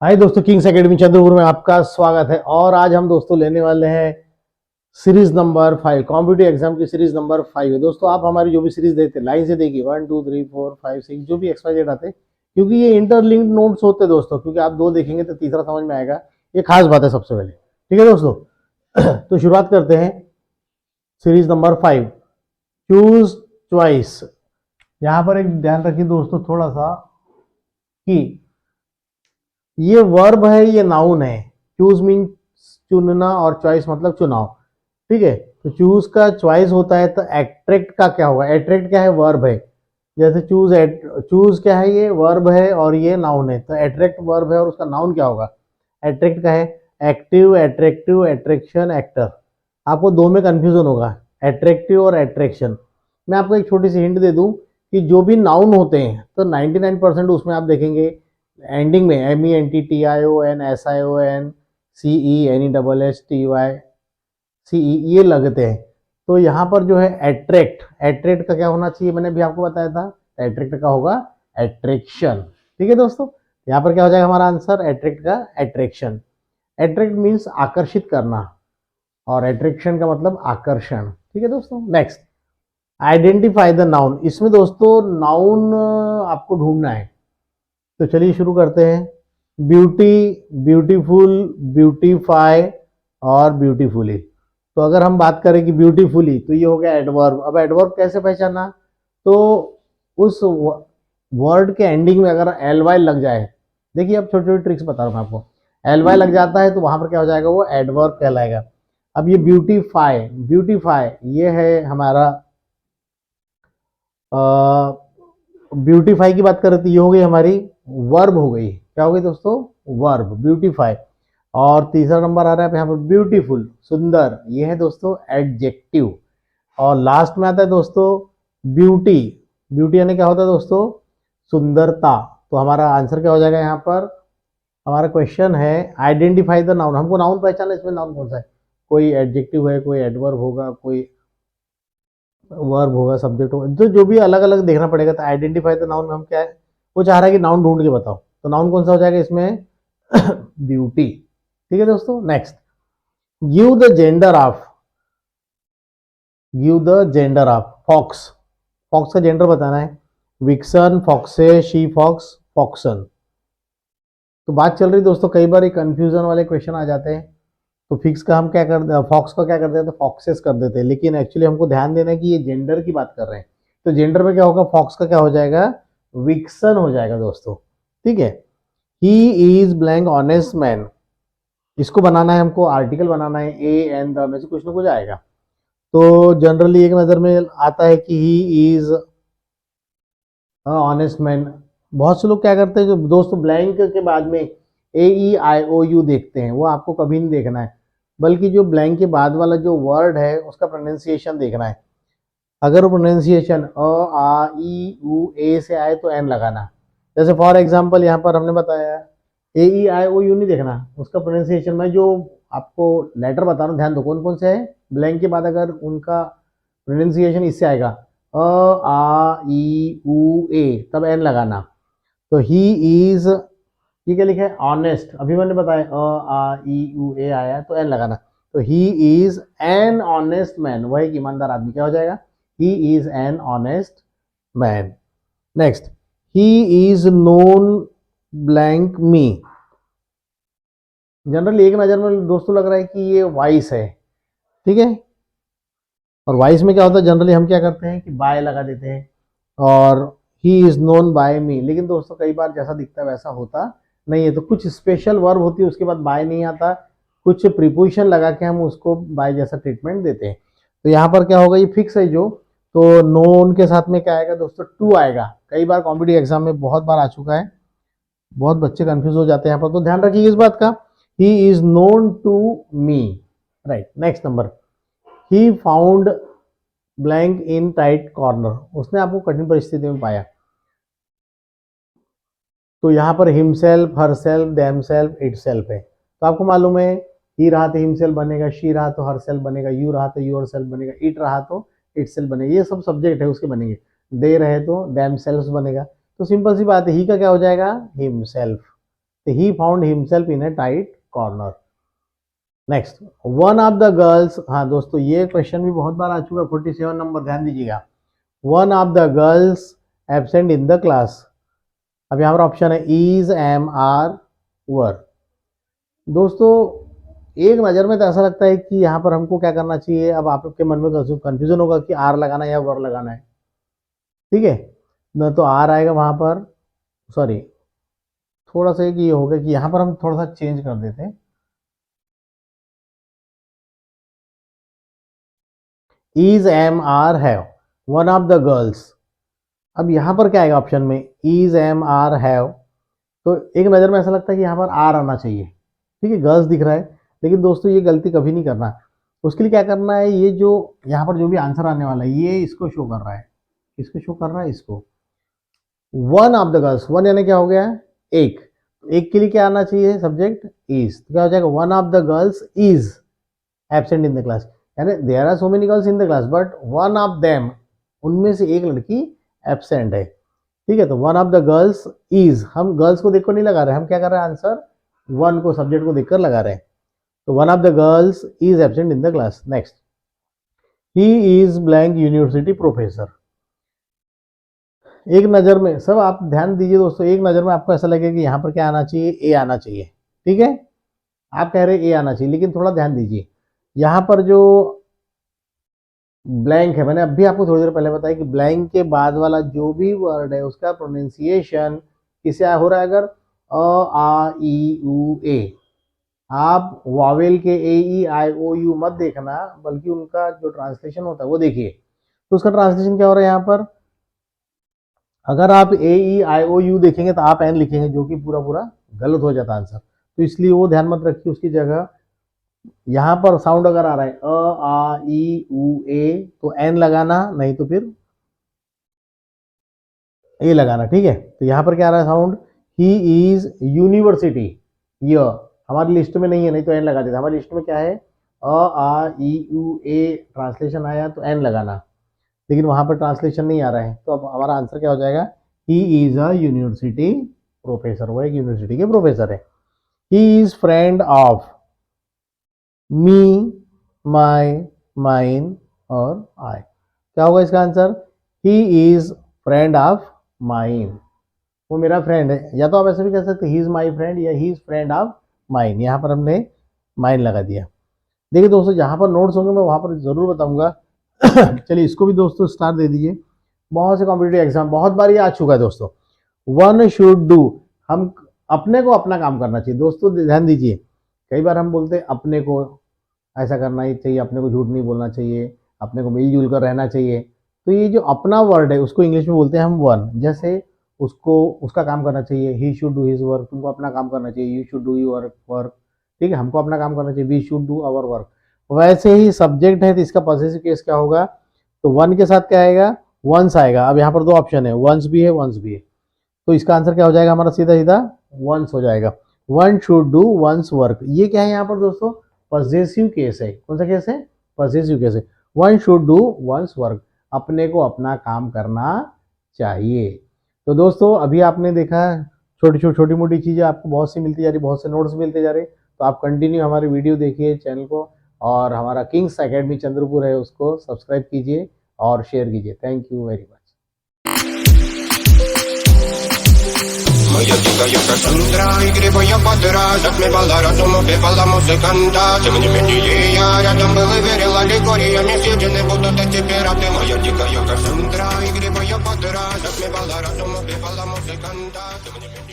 हाय दोस्तों, Kings academy Chandrapur में आपका स्वागत है। और आज हम दोस्तों लेने वाले हैं सीरीज नंबर 5, कॉम्पिटिटिव एग्जाम की सीरीज नंबर 5 है। दोस्तों आप हमारी जो भी सीरीज देखते हैं लाइन से देखिए, 1 2 3 4 5 6 जो भी एक्सवाइजेड आते हैं, क्योंकि ये इंटरलिंक्ड नोट्स होते हैं दोस्तों। क्योंकि आप दो देखेंगे तो तीसरा समझ में आएगा, ये खास बात है सबसे पहले। ठीक है दोस्तों, तो शुरुआत करते हैं सीरीज नंबर 5, चूज च्वाइस। यहाँ पर एक ध्यान रखिए दोस्तों थोड़ा सा कि ये वर्ब है, ये नाउन है। चूज मीन चुनना और चॉइस मतलब चुनाव। ठीक है, तो चूज का चॉइस होता है, तो एट्रैक्ट का क्या होगा? एट्रैक्ट क्या है? वर्ब है। जैसे चूज क्या है? ये वर्ब है और ये नाउन है, तो एट्रैक्ट वर्ब है और उसका नाउन क्या होगा? एट्रैक्ट का है एक्टिव, एट्रैक्टिव, एट्रैक्शन, एक्टर। आपको दो में कंफ्यूजन होगा, एट्रैक्टिव और एट्रैक्शन। मैं आपको एक छोटी सी हिंट दे दूं कि जो भी नाउन होते हैं तो 99% उसमें आप देखेंगे एंडिंग में MENTION, SION, CE, NESSION, CE ये लगते हैं। तो यहाँ पर जो है एट्रैक्ट, एट्रैक्ट का क्या होना चाहिए? मैंने भी आपको बताया था, एट्रैक्ट का होगा एट्रैक्शन। ठीक है दोस्तों, यहाँ पर क्या हो जाएगा हमारा आंसर? एट्रैक्ट का एट्रैक्शन। एट्रैक्ट मीन्स आकर्षित करना और एट्रैक्शन का मतलब आकर्षण। ठीक है दोस्तों, नेक्स्ट आइडेंटिफाई द नाउन। इसमें दोस्तों नाउन आपको ढूंढना है, तो चलिए शुरू करते हैं। ब्यूटी, ब्यूटीफुल, ब्यूटीफाई और ब्यूटीफुली। तो अगर हम बात करें कि ब्यूटीफुली, तो ये हो गया एडवर्ब। अब एडवर्ब कैसे पहचाना? तो उस वर्ड के एंडिंग में अगर एल वाई लग जाए, देखिए अब छोटी छोटी ट्रिक्स बता रहा हूँ मैं आपको। एल वाई लग जाता है तो वहां पर क्या हो जाएगा? वो एडवर्ब कहलाएगा। अब ये ब्यूटीफाई, ब्यूटीफाई ये है हमारा ब्यूटीफाई की बात करें तो ये हो गई हमारी वर्ब हो गई। क्या हो गई दोस्तों? Verb, beautify. और तीसरा नंबर आ रहा है यहाँ पर ब्यूटीफुल, सुंदर, ये है दोस्तों एडजेक्टिव। और लास्ट में आता है दोस्तों ब्यूटी। ब्यूटी यानी क्या होता है दोस्तों? सुंदरता। तो हमारा आंसर क्या हो जाएगा यहाँ पर? हमारा क्वेश्चन है आइडेंटिफाई द नाउन। हमको नाउन पहचाना, इसमें नाउन कौन सा है? कोई एडजेक्टिव है, कोई एडवर्ब होगा, कोई वर्ब होगा, सब्जेक्ट होगा, तो जो भी अलग अलग देखना पड़ेगा। तो आइडेंटिफाई द नाउन में हम क्या है, वो चाह रहा है कि नाउन ढूंढ के बताओ, तो नाउन कौन सा हो जाएगा इसमें? ब्यूटी। ठीक है दोस्तों, next give the gender of, give the gender of fox. Fox का जेंडर बताना है। विक्सन, फॉक्से, शी फॉक्स, फॉक्सन। तो बात चल रही दोस्तों, कई बार कंफ्यूजन वाले क्वेश्चन आ जाते हैं, तो फिक्स का हम क्या करते हैं, फॉक्स का क्या करते हैं तो फॉक्सेस कर देते हैं। लेकिन एक्चुअली हमको ध्यान देना है कि ये जेंडर की बात कर रहे हैं, तो जेंडर में क्या होगा? फॉक्स का क्या हो जाएगा? विक्सन हो जाएगा दोस्तों। ठीक है, he is blank honest man. इसको बनाना है हमको, आर्टिकल बनाना है, ए एन द में से कुछ ना कुछ आएगा। तो जनरली एक नजर में आता है कि ही इज ऑनेस्ट मैन। बहुत से लोग क्या करते हैं, जो दोस्तों ब्लैंक के बाद में AEIOU देखते हैं, वो आपको कभी नहीं देखना है, बल्कि जो ब्लैंक के बाद वाला जो वर्ड है उसका प्रोनाउंसिएशन देखना है। अगर वो प्रोनाउंसिएशन A से आए तो एन लगाना। जैसे फॉर एग्जांपल यहाँ पर हमने बताया AEIOU नहीं देखना, उसका प्रोनाउंसिएशन मैं जो आपको लेटर बता रहा हूँ, ध्यान दो कौन कौन से है। ब्लैंक के बाद अगर उनका प्रोनाउंसिएशन इससे आएगा A, I, U, A, तब एन लगाना। तो ही इज, ये क्या लिखा है? ऑनेस्ट। अभी मैंने बताया A, I, U, A आया तो एन लगाना। तो he is an honest man, वह एक ईमानदार आदमी। क्या हो जाएगा? He is an honest man. Next, he is known blank me. Generally एक नजर में दोस्तों लग रहा है कि ये वाइस है। ठीक है, और वाइस में क्या होता है? जनरली हम क्या करते हैं कि बाय लगा देते हैं, और ही इज नोन बाय मी। लेकिन दोस्तों कई बार जैसा दिखता है वैसा होता नहीं है, तो कुछ स्पेशल वर्ब होती है उसके बाद बाय नहीं आता, कुछ प्रीपोजिशन लगा के हम उसको बाय जैसा ट्रीटमेंट देते हैं। तो यहाँ पर क्या होगा? ये फिक्स है जो, तो नोन के साथ में क्या आएगा दोस्तों? टू आएगा। कई बार कॉम्पिटिटिव एग्जाम में बहुत बार आ चुका है, बहुत बच्चे कंफ्यूज हो जाते हैं यहाँ पर, तो ध्यान रखिए इस बात का। He is known to me, right. Next number, he found blank in tight corner. उसने आपको कठिन परिस्थिति में पाया। तो यहाँ पर हिमसेल्फ, हरसेल्फ, देमसेल्फ, इटसेल्फ है। तो आपको मालूम है ही रहा तो हिमसेल्फ बनेगा, शी रहा तो हरसेल्फ बनेगा, यू रहा तो यूर सेल्फ बनेगा, इट रहा तो इटसेल्फ बनेगा। ये सब सब्जेक्ट है उसके बनेंगे। दे रहे तो देमसेल्फ बनेगा। तो सिंपल सी बात है, ही का क्या हो जाएगा? हिमसेल्फ। तो he found himself in A tight corner. Next, one of the girls, हाँ दोस्तों ये क्वेश्चन भी बहुत बार आ चुका है, 47 नंबर, ध्यान दीजिएगा। One of the girls absent in the class. अब यहाँ पर ऑप्शन है इज, एम, आर, वर। दोस्तों एक नज़र में तो ऐसा लगता है कि यहाँ पर हमको क्या करना चाहिए, अब आपके मन में कंफ्यूजन होगा कि आर लगाना है या वर लगाना है, ठीक है न, तो आर आएगा वहाँ पर, सॉरी थोड़ा सा ये होगा कि यहाँ पर हम थोड़ा सा चेंज कर देते हैं, is, am, are, have, one of the girls. अब यहाँ पर क्या आएगा ऑप्शन में, इज, एम, आर, हैव, तो एक नज़र में ऐसा लगता है कि यहाँ पर आर आना चाहिए, ठीक है, गर्ल्स दिख रहा है, लेकिन दोस्तों ये गलती कभी नहीं करना। उसके लिए क्या करना है, ये जो यहाँ पर जो भी आंसर आने वाला है ये इसको शो कर रहा है, इसको शो कर रहा है, इसको one of the girls, one यानी क्या हो गया, एक, एक के लिए क्या आना चाहिए, सब्जेक्ट इज, तो क्या हो जाएगा, one of the girls is absent in the class, यानी there are so many girls in the class but one of them, उनमें से एक लड़की एब्सेंट है, ठीक है, तो one of the girls is, हम गर्ल्स को देखकर नहीं लगा रहे, हम क्या कर रहे हैं, आंसर वन को, सब्जेक्ट को देखकर लगा रहे हैं, तो one of the girls is absent in the class. Next, he is blank university professor. एक नज़र में, सब आप ध्यान दीजिए दोस्तों, एक नज़र में आपको ऐसा लगेगा कि यहाँ पर क्या आना चाहिए, ए आना चाहिए, ठीक है, आप कह रहे हैं ए आना चाहिए, लेकिन थोड़ा ध्यान दीजिए, यहाँ पर जो ब्लैंक है, मैंने अभी आपको थोड़ी देर पहले बताया कि ब्लैंक के बाद वाला जो भी वर्ड है उसका प्रोनाउंसिएशन किसे हो रहा है, अगर अ, आ, ई, उ, ए, आप वावेल के ए, ई, आई, ओ, यू मत देखना, बल्कि उनका जो ट्रांसलेशन होता है वो देखिए, तो उसका ट्रांसलेशन क्या हो रहा है यहाँ पर, अगर आप ए, ई, आई, ओ, यू देखेंगे तो आप एन लिखेंगे, जो कि पूरा पूरा गलत हो जाता है आंसर, तो इसलिए वो ध्यान मत रखिए, उसकी जगह यहाँ पर साउंड अगर आ रहा है अ, आ, ई, उ, ए, तो एन लगाना, नहीं तो फिर ए लगाना, ठीक है, तो यहाँ पर क्या आ रहा है साउंड, ही इज यूनिवर्सिटी, ये हमारी लिस्ट में नहीं है, नहीं तो एन लगा देता, हमारी लिस्ट में क्या है, अ, आ, ई, उ, ए, ट्रांसलेशन आया तो एन लगाना, लेकिन वहां पर ट्रांसलेशन नहीं आ रहा है, तो अब हमारा आंसर क्या हो जाएगा, he is a university professor, वो एक यूनिवर्सिटी के प्रोफेसर है। He is friend of me, my, mine और आई, क्या होगा इसका answer, he is friend of mine, वो मेरा फ्रेंड है, या तो आप ऐसे भी कह सकते ही इज माई फ्रेंड या he is friend of mine, यहाँ पर हमने माइन लगा दिया। देखिए दोस्तों जहाँ पर नोट्स होंगे मैं वहाँ पर जरूर बताऊंगा। चलिए इसको भी दोस्तों स्टार दे दीजिए, बहुत से कॉम्पिटिटिव एग्जाम बहुत बार ये आ चुका है दोस्तों, वन शुड डू, हम अपने को अपना काम करना चाहिए, दोस्तों ध्यान दीजिए, कई बार हम बोलते हैं अपने को ऐसा करना ही चाहिए, अपने को झूठ नहीं बोलना चाहिए, अपने को मिलजुल कर रहना चाहिए, तो ये जो अपना वर्ड है उसको इंग्लिश में बोलते हैं हम वन, जैसे उसको उसका काम करना चाहिए, he should do his work, तुमको अपना काम करना चाहिए, you should do your work, ठीक है, हमको अपना काम करना चाहिए, we should do our work. वैसे ही सब्जेक्ट है तो इसका पॉसेसिव केस क्या होगा, तो वन के साथ क्या आएगा, वंस आएगा। अब यहाँ पर दो ऑप्शन है, वंस भी है वंस भी है, तो इसका आंसर क्या हो जाएगा हमारा, सीधा सीधा वंस हो जाएगा, one should do one's work. ये क्या है यहाँ पर दोस्तों, पॉसेसिव केस है, कौन सा केस है, पॉसेसिव केस है, one should do one's work, अपने को अपना काम करना चाहिए। तो दोस्तों अभी आपने देखा छोटी मोटी चीज़ें आपको बहुत सी मिलती जा रही, बहुत से नोट्स मिलते जा रहे, तो आप कंटिन्यू हमारी वीडियो देखिए चैनल को, और हमारा किंग्स एकेडमी चंद्रपुर है उसको सब्सक्राइब कीजिए और शेयर कीजिए। Thank you very much. Моя дикая Кассандра, игривая подра, затмевала разум, убивала музыканта. Тем не менее я рядом был и верила, лигориями съедены будут эти пираты. Моя дикая Кассандра, игривая подра, затмевала разум, убивала музыканта. Тем не менее